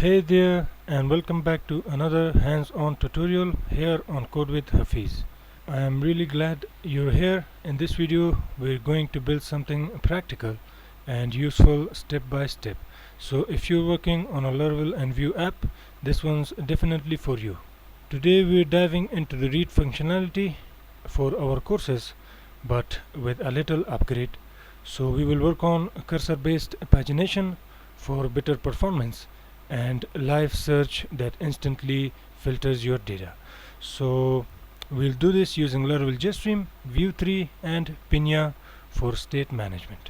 Hey there, and welcome back to another hands-on tutorial here on Code with Hafiz. I am really glad you're here. In this video we're going to build something practical and useful step by step. So if you're working on a Laravel and Vue app, this one's definitely for you. Today we're diving into the read functionality for our courses, but with a little upgrade. So we will work on cursor-based pagination for better performance and live search that instantly filters your data. So we'll do this using Laravel Jetstream, Vue 3 and Pinya for state management.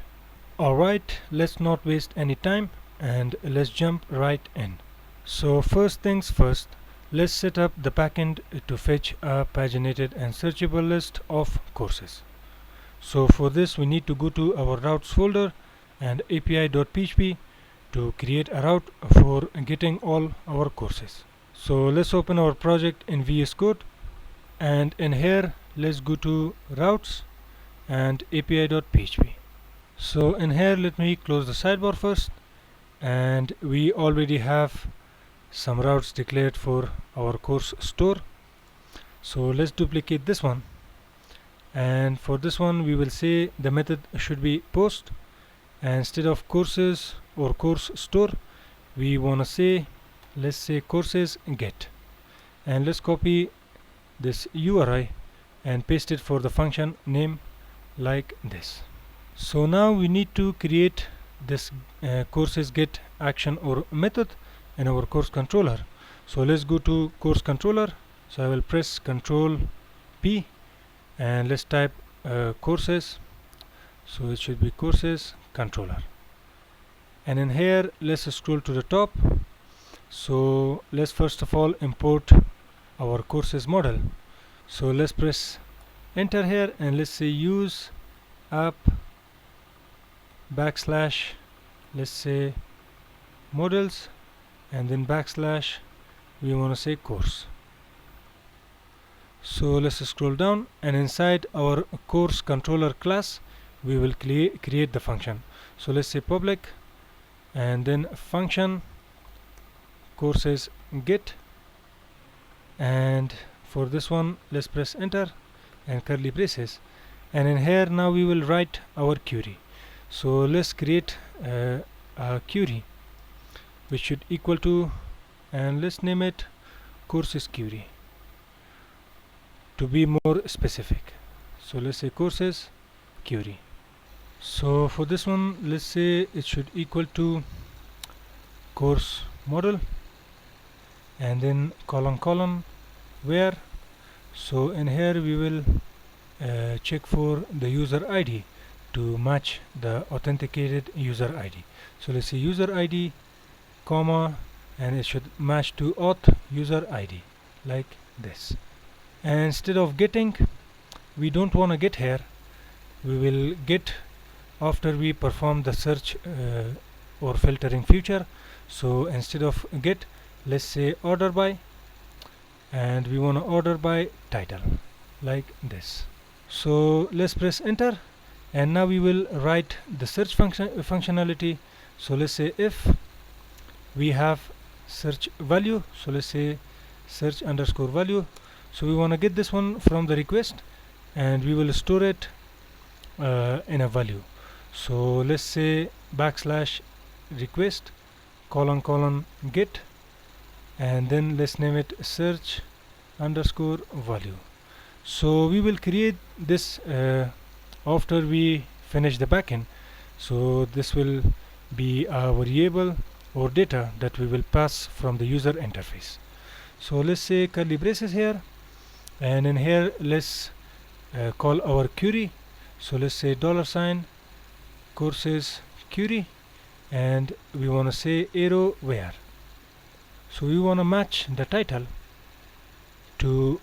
Alright, let's not waste any time and let's jump right in. So first things first, let's set up the backend to fetch a paginated and searchable list of courses. So for this we need to go to our routes folder and api.php to create a route for getting all our courses. So let's open our project in VS Code, and in here let's go to routes and api.php. So in here let me close the sidebar first, and we already have some routes declared for our course store. So let's duplicate this one, and for this one we will say the method should be post, and instead of courses or course store we want to say, let's say courses get, and let's copy this URI and paste it for the function name like this. So now we need to create this courses get action or method in our course controller. So let's go to course controller. So I will press Ctrl P and let's type courses. So it should be courses controller, and in here let's scroll to the top. So let's first of all import our courses model. So let's press enter here and let's say use app backslash, let's say models, and then backslash we want to say course. So let's scroll down, and inside our course controller class we will create the function. So let's say public and then function courses get, and for this one let's press enter and curly braces, and in here now we will write our query. So let's create a query which should equal to, and let's name it courses query to be more specific. So let's say courses query. So for this one let's say it should equal to course model and then colon where. So in here we will check for the user ID to match the authenticated user ID. So let's say user ID comma, and it should match to auth user ID like this. And instead of getting, we don't want to get here, we will get after we perform the search or filtering feature. So instead of get, let's say order by, and we want to order by title like this. So let's press enter, and now we will write the search functionality. So let's say if we have search value, so let's say search underscore value. So we want to get this one from the request, and we will store it in a value. So let's say backslash request colon get, and then let's name it search underscore value. So we will create this after we finish the backend. So this will be a variable or data that we will pass from the user interface. So let's say curly braces here, and in here let's call our query. So let's say $sign courses query, and we want to say arrow where. So we want to match the title to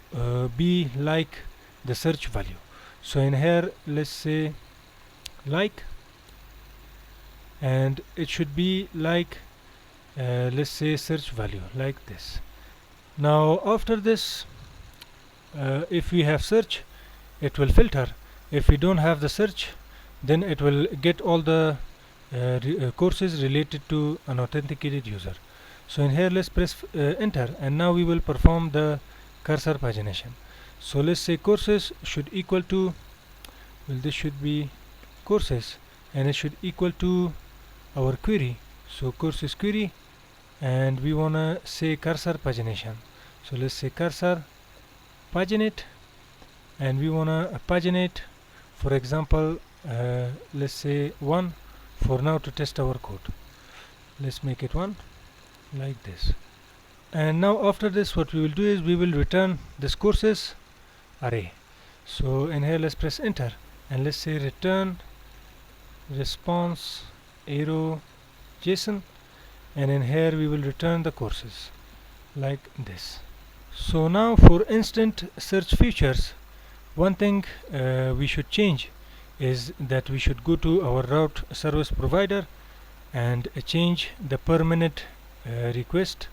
be like the search value. So in here let's say like, and it should be like let's say search value like this. Now after this if we have search, it will filter. If we don't have the search, then it will get all the courses related to an authenticated user. So in here let's press enter, and now we will perform the cursor pagination. So let's say courses should equal to, well, this should be courses, and it should equal to our query. So courses query, and we wanna say cursor pagination. So let's say cursor paginate, and we wanna paginate, for example, let's say 1 for now to test our code. Let's make it 1 like this. And now after this, what we will do is we will return this courses array. So in here let's press enter, and let's say return response arrow JSON, and in here we will return the courses like this. So now for instant search features, one thing we should change is that we should go to our route service provider and change the per minute request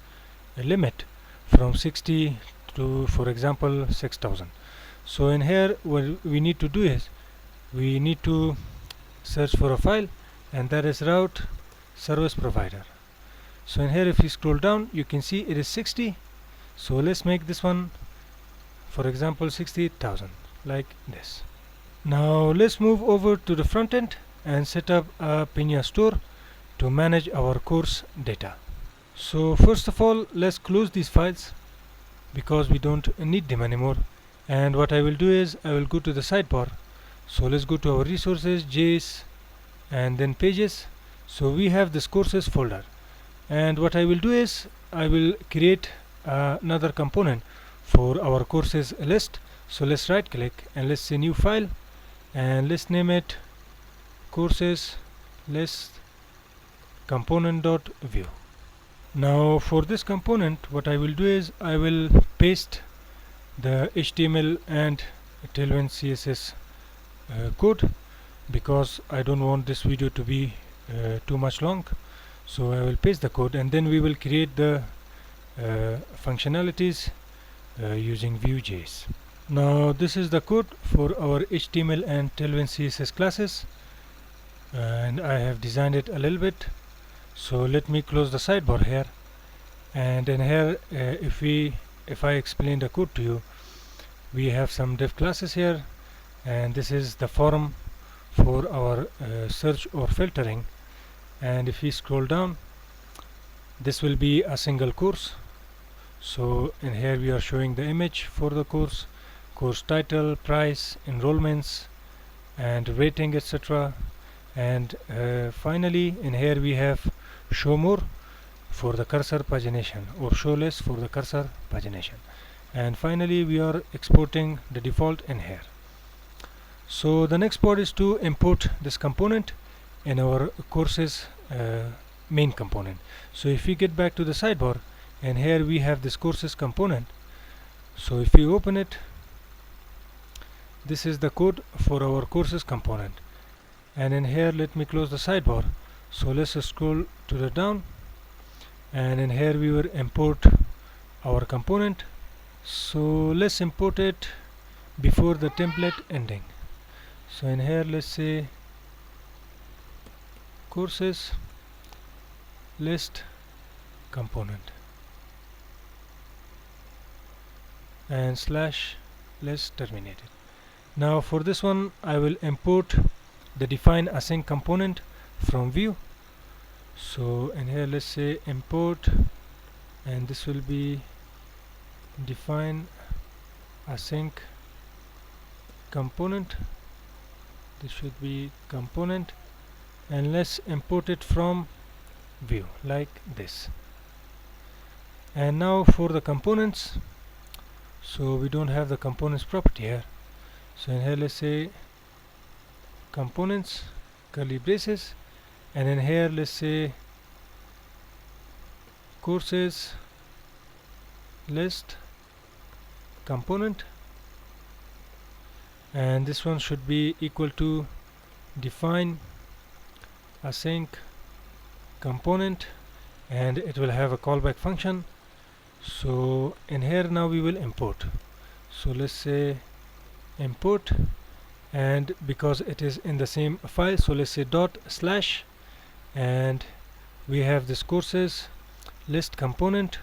limit from 60 to, for example, 6000. So in here what we need to do is we need to search for a file, and that is route service provider. So in here if you scroll down, you can see it is 60. So let's make this one, for example, 68,000 like this. Now let's move over to the front end and set up a Pinya store to manage our course data. So first of all, let's close these files because we don't need them anymore. And what I will do is I will go to the sidebar. So let's go to our resources, JS, and then pages. So we have this courses folder, and what I will do is I will create another component for our courses list. So let's right click and let's say new file, and let's name it courses list component.view. Now for this component, what I will do is I will paste the HTML and Tailwind CSS code, because I don't want this video to be too much long. So I will paste the code, and then we will create the functionalities using Vue.js. Now this is the code for our HTML and Tailwind CSS classes, and I have designed it a little bit. So let me close the sidebar here, and in here if I explain the code to you, we have some div classes here, and this is the form for our search or filtering. And if we scroll down, this will be a single course. So in here we are showing the image for the course title, price, enrollments, and rating, etc. And finally in here we have show more for the cursor pagination, or show less for the cursor pagination. And finally we are exporting the default in here. So the next part is to import this component in our courses main component. So if we get back to the sidebar, and here we have this courses component. So if we open it, this is the code for our courses component. And in here let me close the sidebar. So let's scroll to the down, and in here we will import our component. So let's import it before the template ending. So in here let's say courses list component and slash let's terminate it. Now for this one I will import the define async component from Vue. So in here let's say import, and this will be define async component. This should be component, and let's import it from Vue like this. And now for the components, so we don't have the components property here. So in here let's say components curly braces, and in here let's say courses list component, and this one should be equal to define async component, and it will have a callback function. So in here now we will import. So let's say import, and because it is in the same file, so let's say dot slash, and we have this courses list component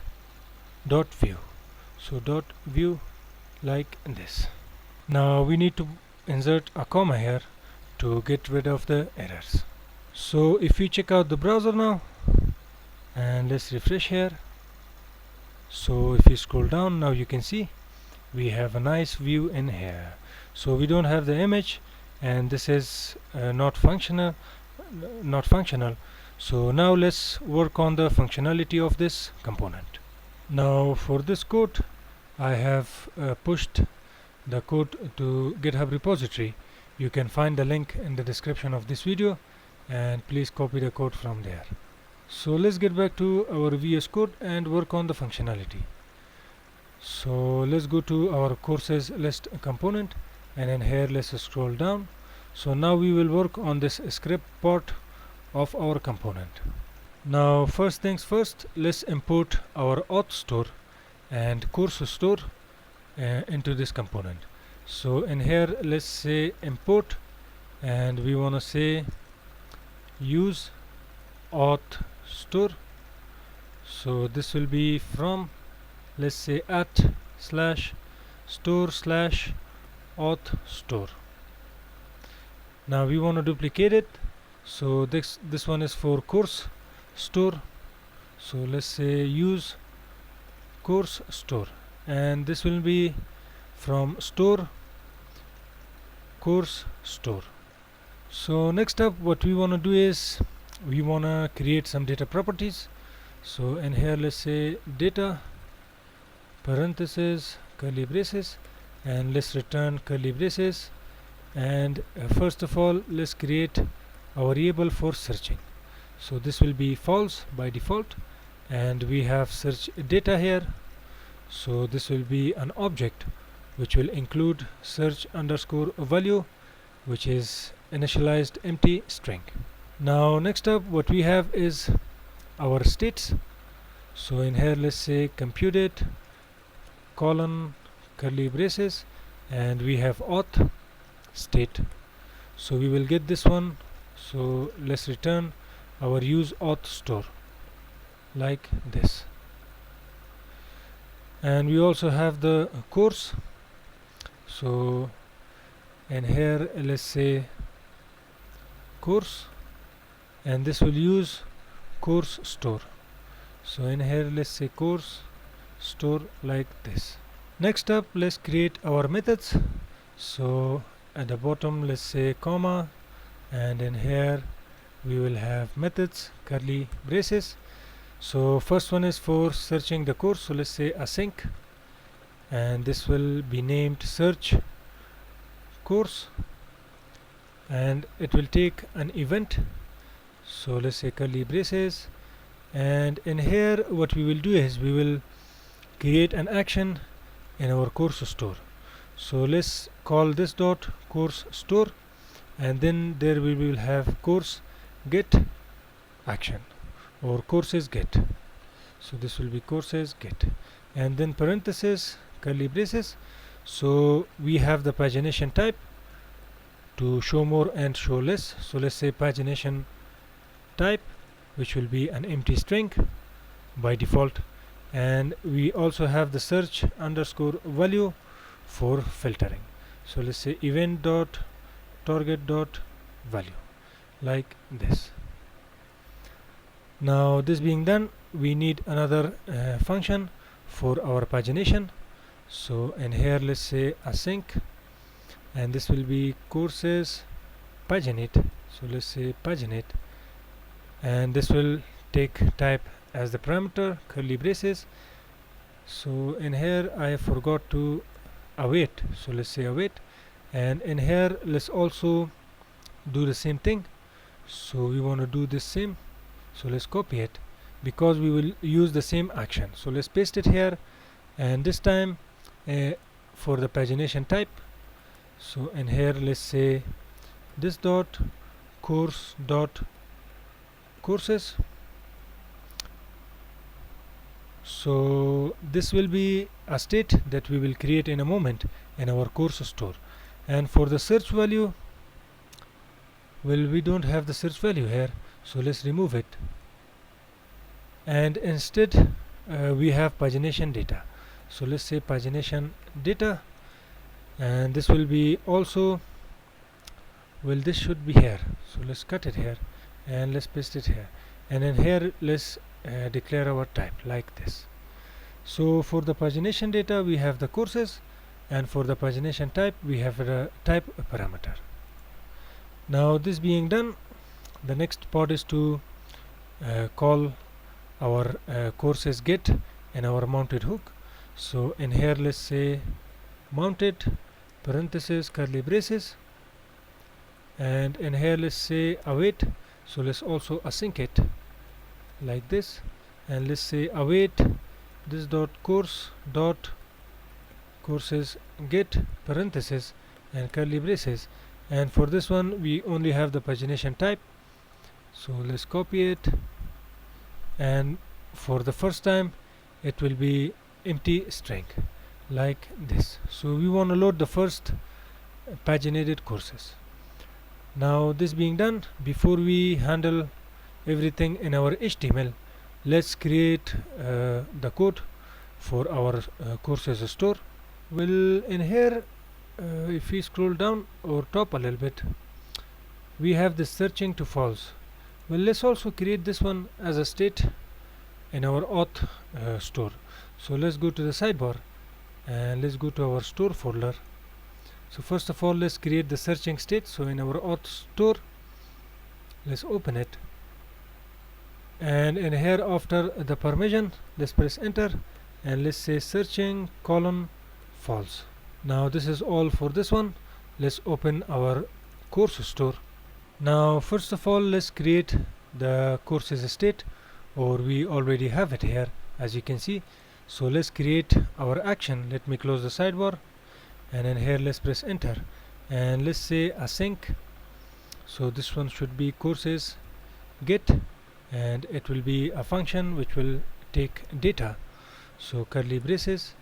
dot view. So dot view like this. Now we need to insert a comma here to get rid of the errors. So if we check out the browser now and let's refresh here, so if you scroll down, now you can see we have a nice view in here. So we don't have the image, and this is not functional. So now let's work on the functionality of this component. Now for this code, I have pushed the code to GitHub repository. You can find the link in the description of this video, and please copy the code from there. So let's get back to our VS Code and work on the functionality. So let's go to our courses list component, and in here let's scroll down. So now we will work on this script part of our component. Now first things first, let's import our auth store and course store into this component. So in here let's say import, and we want to say use auth store. So this will be from, let's say, @/store/auth store. Now we want to duplicate it, so this one is for course store. So let's say use course store, and this will be from store course store. So next up, what we want to do is we want to create some data properties. So in here let's say data parentheses curly braces, and let's return curly braces, and first of all let's create a variable for searching. So this will be false by default, and we have search data here. So this will be an object which will include search underscore value, which is initialized empty string. Now next up, what we have is our states. So in here let's say computed colon curly braces, and we have auth state. So we will get this one. So let's return our use auth store like this. And we also have the course. So in here let's say course, and this will use course store. So in here let's say course store like this. Next up, let's create our methods. So at the bottom let's say comma, and in here we will have methods curly braces. So first one is for searching the course, so let's say async, and this will be named search course, and it will take an event. So let's say curly braces, and in here what we will do is we will create an action in our course store. So let's call this dot course store, and then there we will have course get action or courses get. So this will be courses get, and then parentheses curly braces. So we have the pagination type to show more and show less. So let's say pagination type, which will be an empty string by default, and we also have the search underscore value for filtering. So let's say event dot target dot value like this. Now this being done, we need another function for our pagination. So in here let's say async, and this will be courses paginate. So let's say paginate, and this will take type as the parameter curly braces. So in here I forgot to await, so let's say await, and in here let's also do the same thing. So we want to do this same, so let's copy it because we will use the same action. So let's paste it here, and this time for the pagination type. So in here let's say this dot course dot courses. So this will be a state that we will create in a moment in our course store. And for the search value, well, we don't have the search value here, so let's remove it. and instead we have pagination data. So let's say pagination data, and this will be also, well, this should be here, so let's cut it here and let's paste it here, and then here let's declare our type like this. So for the pagination data we have the courses, and for the pagination type we have a type parameter. Now this being done, the next part is to call our courses get and our mounted hook. So in here let's say mounted parenthesis curly braces, and in here let's say await, so let's also async it like this, and let's say await this dot course dot courses get parenthesis and curly braces, and for this one we only have the pagination type, so let's copy it, and for the first time it will be empty string like this. So we want to load the first paginated courses. Now this being done, before we handle everything in our HTML, let's create the code for our courses store. Well, in here if we scroll down or top a little bit, we have this searching to false. Well, let's also create this one as a state in our auth store. So let's go to the sidebar and let's go to our store folder. So first of all let's create the searching state. So in our auth store, let's open it, and in here after the permission let's press enter and let's say searching colon false. Now this is all for this one. Let's open our course store. Now first of all let's create the courses state, or we already have it here as you can see. So let's create our action. Let me close the sidebar, and in here let's press enter and let's say async. So this one should be courses get, and it will be a function which will take data, so curly braces,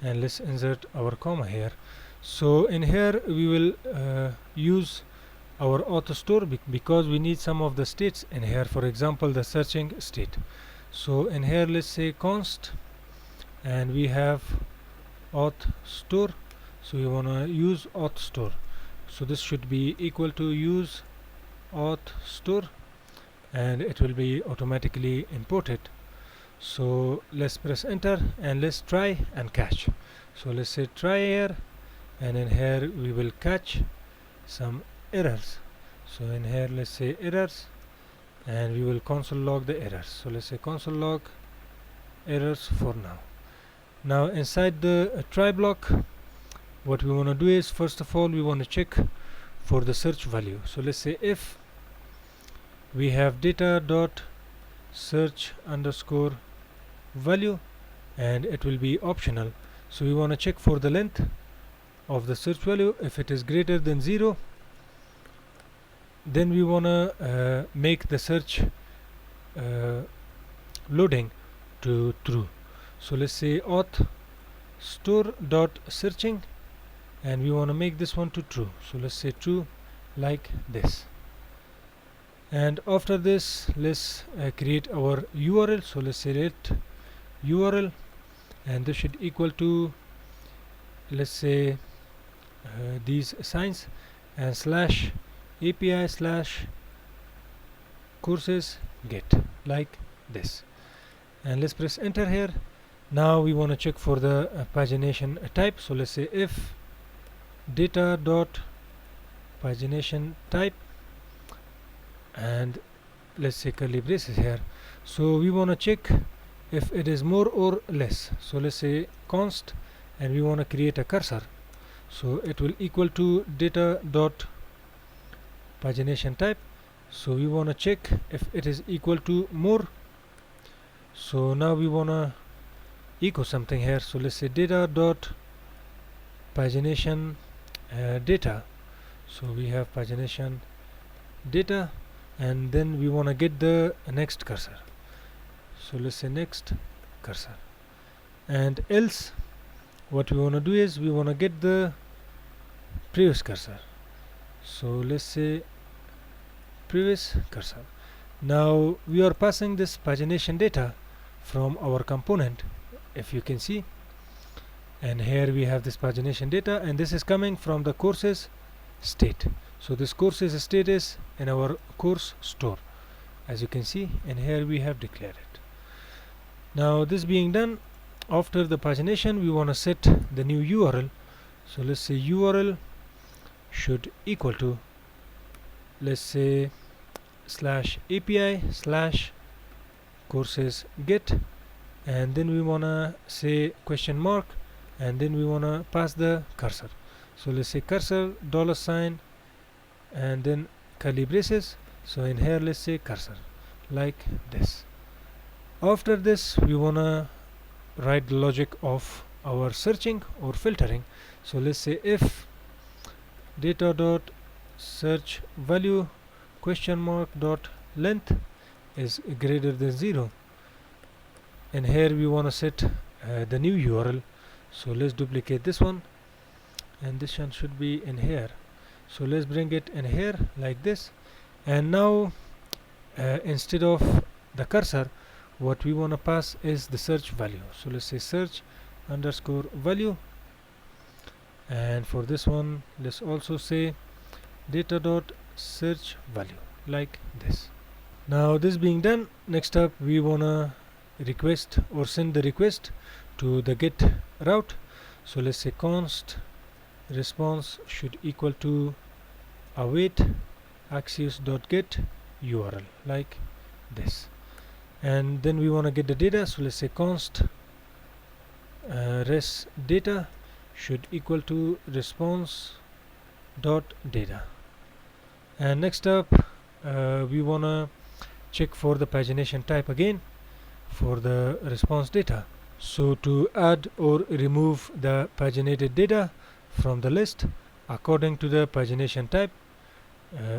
and let's insert our comma here. So in here we will use our auto store because we need some of the states in here, for example the searching state. So in here let's say const, and we have auth store, so we want to use auth store, so this should be equal to use auth store, and it will be automatically imported. So let's press enter and let's try and catch. So let's say try here, and in here we will catch some errors. So in here let's say errors, and we will console log the errors. So let's say console log errors for now. Now inside the try block, what we want to do is first of all we want to check for the search value. So let's say if we have data dot search underscore value, and it will be optional, so we want to check for the length of the search value. If it is greater than 0, then we want to make the search loading to true. So let's say auth store dot searching, and we want to make this one to true, so let's say true like this. And after this let's create our URL. So let's say let URL, and this should equal to, let's say these signs, and slash API slash courses get like this, and let's press enter here. Now we want to check for the pagination type. So let's say if data dot pagination type, and let's say curly braces here. So we want to check if it is more or less. So let's say const, and we want to create a cursor, so it will equal to data dot pagination type. So we want to check if it is equal to more. So now we want to echo something here. So let's say data dot pagination data. So we have pagination data, and then we want to get the next cursor. So let's say next cursor, and else what we want to do is we want to get the previous cursor. So let's say previous cursor. Now we are passing this pagination data from our component, if you can see. And here we have this pagination data, and this is coming from the courses state. So this courses state is in our course store, as you can see, and here we have declared it. Now this being done, after the pagination we want to set the new URL. So let's say URL should equal to, let's say, /API/courses get, and then we want to say question mark, and then we want to pass the cursor. So let's say cursor $, and then curly braces. So in here let's say cursor, like this. After this we want to write the logic of our searching or filtering. So let's say if data dot search value question mark dot length is greater than 0, and here we want to set the new URL. So let's duplicate this one, and this one should be in here. So let's bring it in here like this. And now instead of the cursor, what we want to pass is the search value. So let's say search underscore value, and for this one let's also say data dot search value, like this. Now this being done, next up we want to request or send the request to the get route. So let's say const response should equal to await axios.get URL, like this. And then we want to get the data. So let's say const res data should equal to response dot data. And next up we want to check for the pagination type again for the response data. So to add or remove the paginated data from the list according to the pagination type,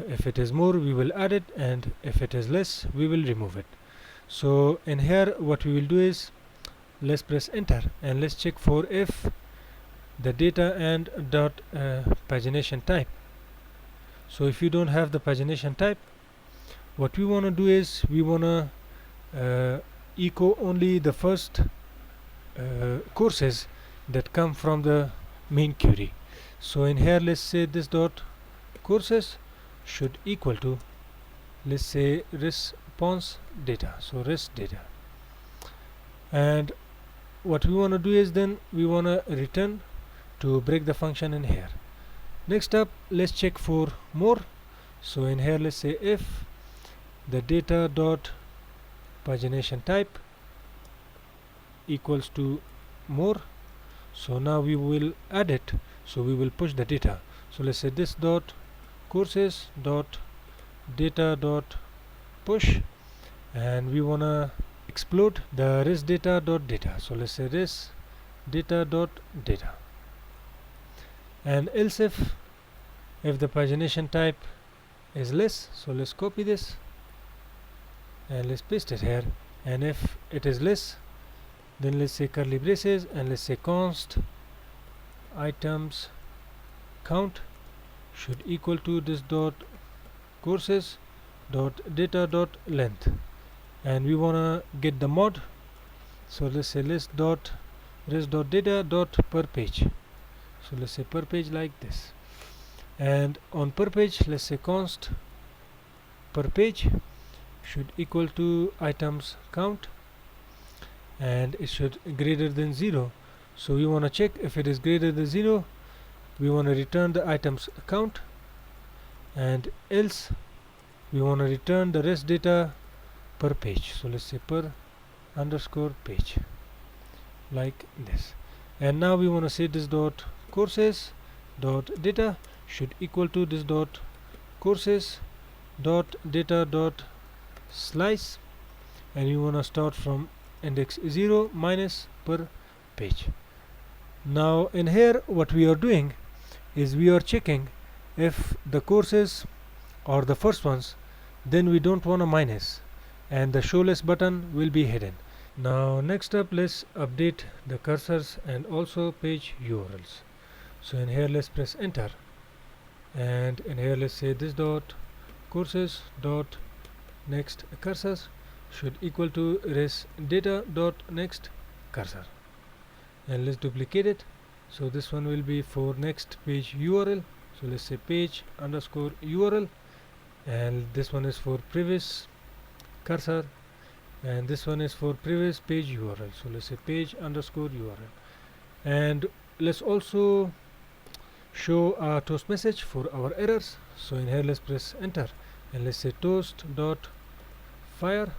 if it is more we will add it, and if it is less we will remove it. So in here what we will do is, let's press enter and let's check for if the data and dot pagination type. So if you don't have the pagination type, what we want to do is we want to echo only the first courses that come from the main query. So in here let's say this dot courses should equal to, let's say, response data, so res data. And what we want to do is then we want to return to break the function in here. Next up let's check for more. So in here let's say if the data dot pagination type equals to more. So now we will add it, so we will push the data. So let's say this dot courses dot data dot push, and we want to explode the res data dot data. So let's say res data dot data. And else if the pagination type is less, so let's copy this and let's paste it here. And if it is less, then let's say curly braces and let's say const items count should equal to this dot courses dot data dot length, and we want to get the mod. So let's say list dot res dot data dot per page. So let's say per page, like this. And on per page let's say const per page should equal to items count, and it should greater than 0. So we want to check if it is greater than 0, we want to return the items count, and else we want to return the rest data per page. So let's say per underscore page, like this. And now we want to say this dot courses dot data should equal to this dot courses dot data dot slice, and you want to start from index 0 minus per page. Now in here what we are doing is we are checking if the courses are the first ones, then we don't want a minus, and the show less button will be hidden. Now next up let's update the cursors and also page URLs. So in here let's press enter, and in here let's say this dot courses dot next cursors should equal to res data dot next cursor, and let's duplicate it. So this one will be for next page URL, so let's say page underscore URL, and this one is for previous cursor, and this one is for previous page URL, so let's say page underscore URL. And let's also show a toast message for our errors. So in here let's press enter, and let's say toast dot fire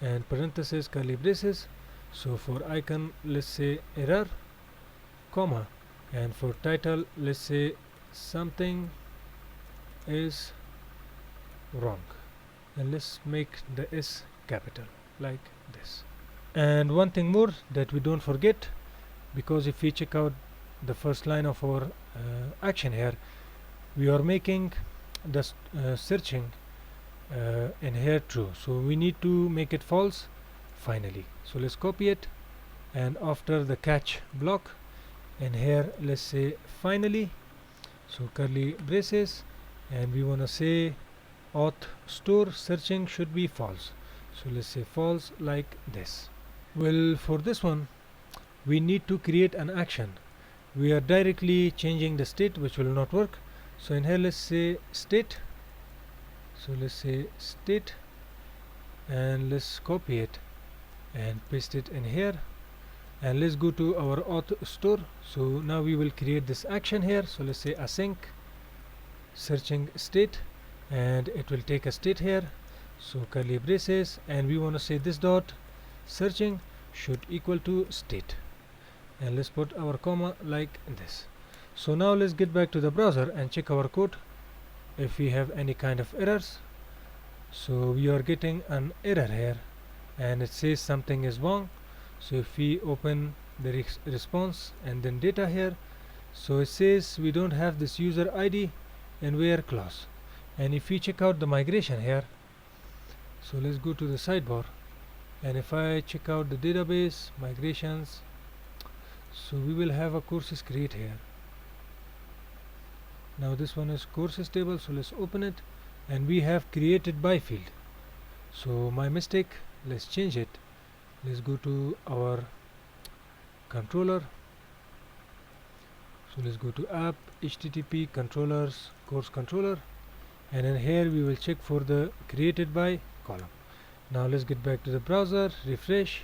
and parenthesis curly braces. So for icon let's say error, comma, and for title let's say something is wrong, and let's make the S capital like this. And one thing more that we don't forget, because if we check out the first line of our action here, we are making the searching in here true, so we need to make it false finally. So let's copy it, and after the catch block in here let's say finally, so curly braces, and we want to say auth store searching should be false, so let's say false like this. Well, for this one we need to create an action. We are directly changing the state, which will not work. So in here let's say state, so let's say state, and let's copy it and paste it in here, and let's go to our auth store. So now we will create this action here, so let's say async searching state, and it will take a state here, so curly braces, and we want to say this dot searching should equal to state, and let's put our comma like this. So now let's get back to the browser and check our code if we have any kind of errors. So we are getting an error here, and it says something is wrong. So if we open the response and then data here, so it says we don't have this user ID in where clause. And if we check out the migration here, so let's go to the sidebar, and if I check out the database migrations, so we will have a courses create here. Now this one is courses table, so let's open it, and we have created by field. So my mistake, let's change it. Let's go to our controller, so let's go to app http controllers course controller, and in here we will check for the created by column. Now let's get back to the browser, refresh,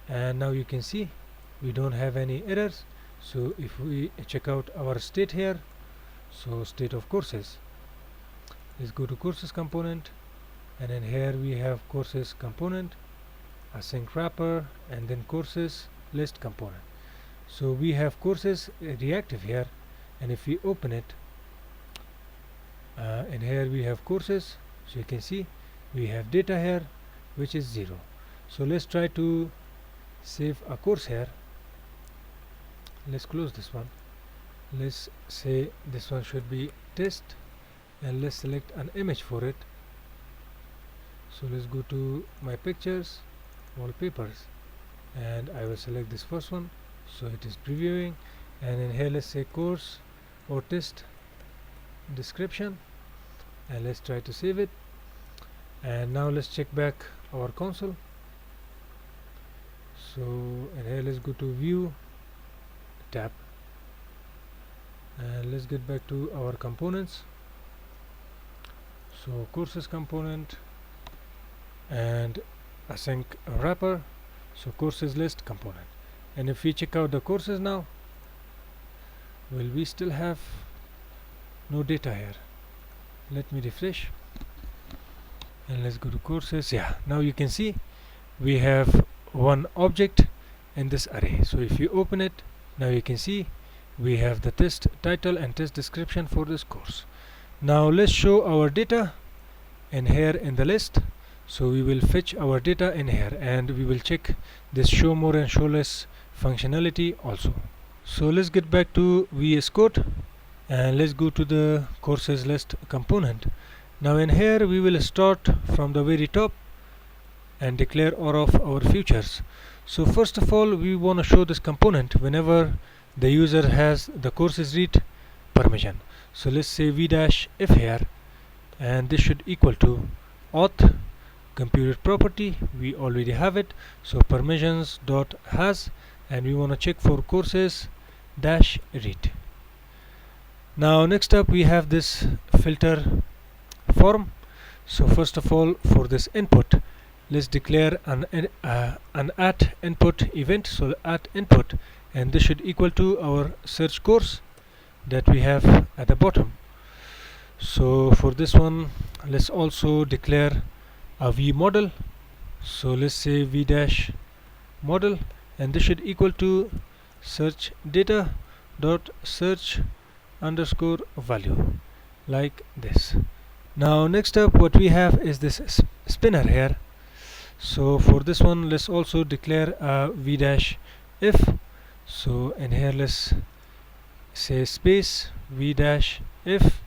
and now you can see we don't have any errors. So if we check out our state here, so state of courses, let's go to courses component, and in here we have courses component, async wrapper, and then courses list component. So we have courses reactive here, and if we open it, in here we have courses, so you can see we have data here which is 0. So let's try to save a course here. Let's close this one. Let's say this one should be test, and let's select an image for it. So let's go to my pictures, wallpapers, and I will select this first one, so it is previewing, and in here let's say course or test description, and let's try to save it. And now let's check back our console. So in here let's go to view tab, and let's get back to our components. So courses component and async wrapper, so courses list component. And if we check out the courses now, well, we still have no data here. Let me refresh, and let's go to courses. Yeah, now you can see we have one object in this array. So if you open it, now you can see we have the test title and test description for this course. Now let's show our data in here in the list. So we will fetch our data in here, and we will check this show more and show less functionality also. So let's get back to VS Code, and let's go to the courses list component. Now in here we will start from the very top and declare all of our features. So first of all, we want to show this component whenever the user has the courses read permission. So let's say v-if here, and this should equal to auth computed property, we already have it. So permissions dot has, and we want to check for courses dash read. Now next up we have this filter form. So first of all, for this input, let's declare an at input event. So at input, and this should equal to our search course that we have at the bottom. So for this one, let's also declare a v model. So let's say v dash model, and this should equal to search data dot search underscore value, like this. Now next up what we have is this spinner here. So for this one, let's also declare a v dash if. So in here let's say space v dash if,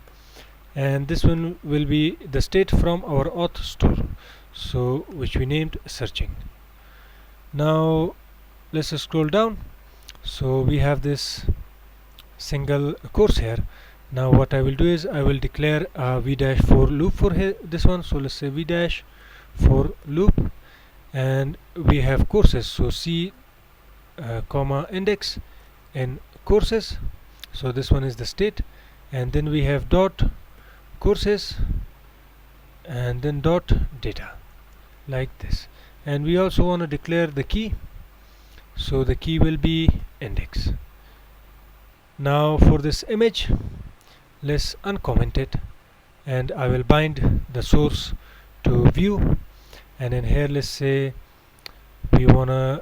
and this one will be the state from our auth store, so which we named searching. Now let's scroll down. So we have this single course here. Now what I will do is I will declare a v dash for loop for this one. So let's say v dash for loop, and we have courses. So c comma index in courses. So this one is the state, and then we have dot courses and then dot data, like this. And we also want to declare the key. So the key will be index. Now for this image, let's uncomment it, and I will bind the source to view, and in here let's say we wanna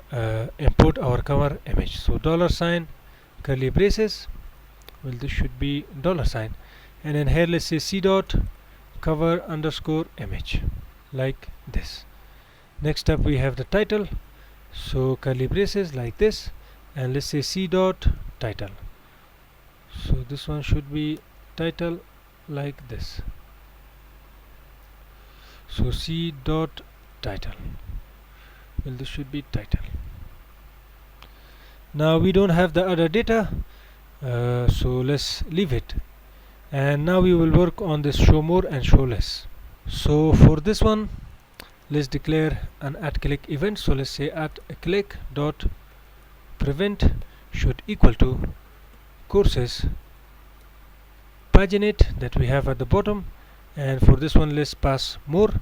import our cover image. So $, curly braces, well this should be $, and in here let's say c dot cover underscore image, like this. Next up we have the title, so curly braces like this, and let's say c dot title. So this one should be title, like this. So c dot title, well this should be title. Now we don't have the other data, so let's leave it, and now we will work on this show more and show less. So for this one, let's declare an @click event. So let's say @click dot prevent should equal to courses paginate that we have at the bottom, and for this one let's pass more,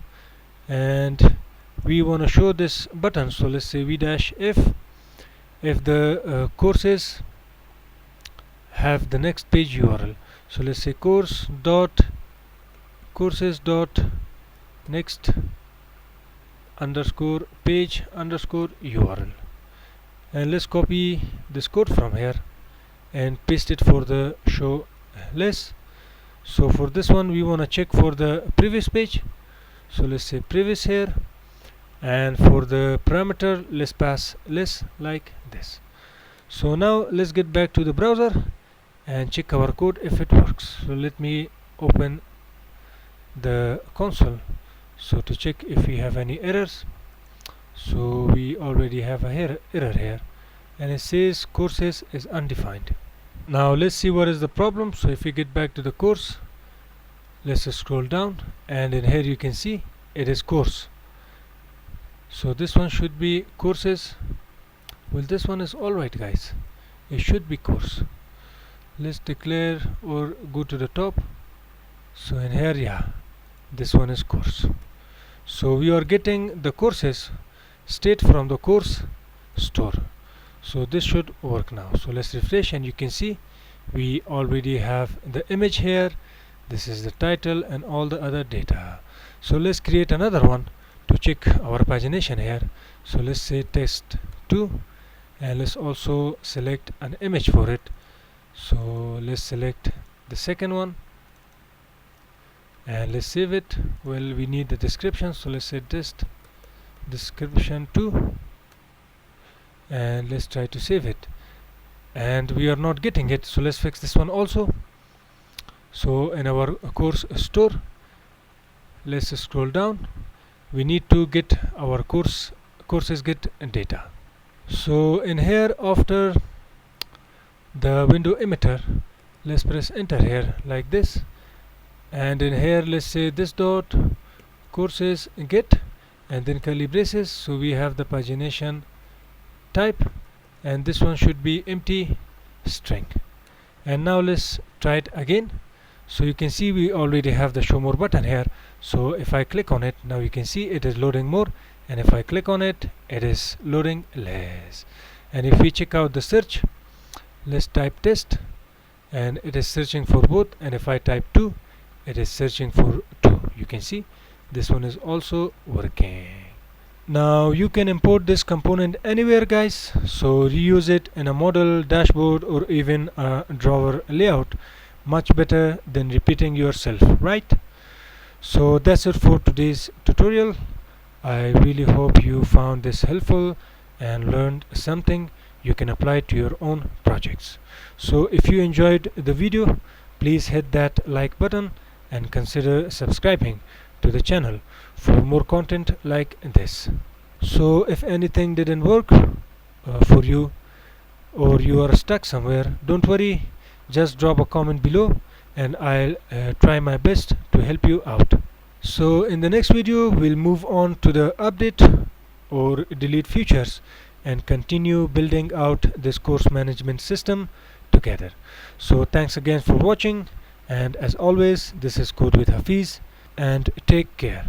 and we want to show this button. So let's say v dash if the courses have the next page URL. So let's say courses dot next underscore page underscore URL, and let's copy this code from here and paste it for the show less. So for this one we want to check for the previous page. So let's say previous here, and for the parameter let's pass less, like this. So now let's get back to the browser and check our code if it works. So let me open the console, so to check if we have any errors. So we already have a error here, and it says courses is undefined. Now let's see what is the problem. So if we get back to the course, let's scroll down, and in here you can see it is course. So this one should be courses. Well, this one is alright guys, it should be course. Let's declare or go to the top. So in here, yeah, this one is course. So we are getting the courses state from the course store. So this should work now. So let's refresh, and you can see we already have the image here. This is the title and all the other data. So let's create another one to check our pagination here. So let's say test2, and let's also select an image for it. So let's select the second one, and let's save it. Well, we need the description, so let's say test description 2, and let's try to save it, and we are not getting it. So let's fix this one also. So in our course store, let's scroll down. We need to get our courses get data. So in here, after the window emitter, let's press enter here like this, and in here let's say this dot courses get, and then curly braces. So we have the pagination type, and this one should be empty string. And now let's try it again. So you can see we already have the show more button here. So if I click on it, now you can see it is loading more, and if I click on it, it is loading less. And if we check out the search, let's type test, and it is searching for both, and if I type 2, it is searching for 2. You can see this one is also working. Now you can import this component anywhere, guys, so reuse it in a model, dashboard, or even a drawer layout. Much better than repeating yourself, right? So that's it for today's tutorial. I really hope you found this helpful and learned something you can apply to your own projects. So if you enjoyed the video, please hit that like button and consider subscribing to the channel for more content like this. So if anything didn't work for you, or you are stuck somewhere, don't worry, just drop a comment below and I'll try my best to help you out. So in the next video we'll move on to the update or delete features and continue building out this course management system together. So thanks again for watching, and as always, this is Code with Hafiz, and take care.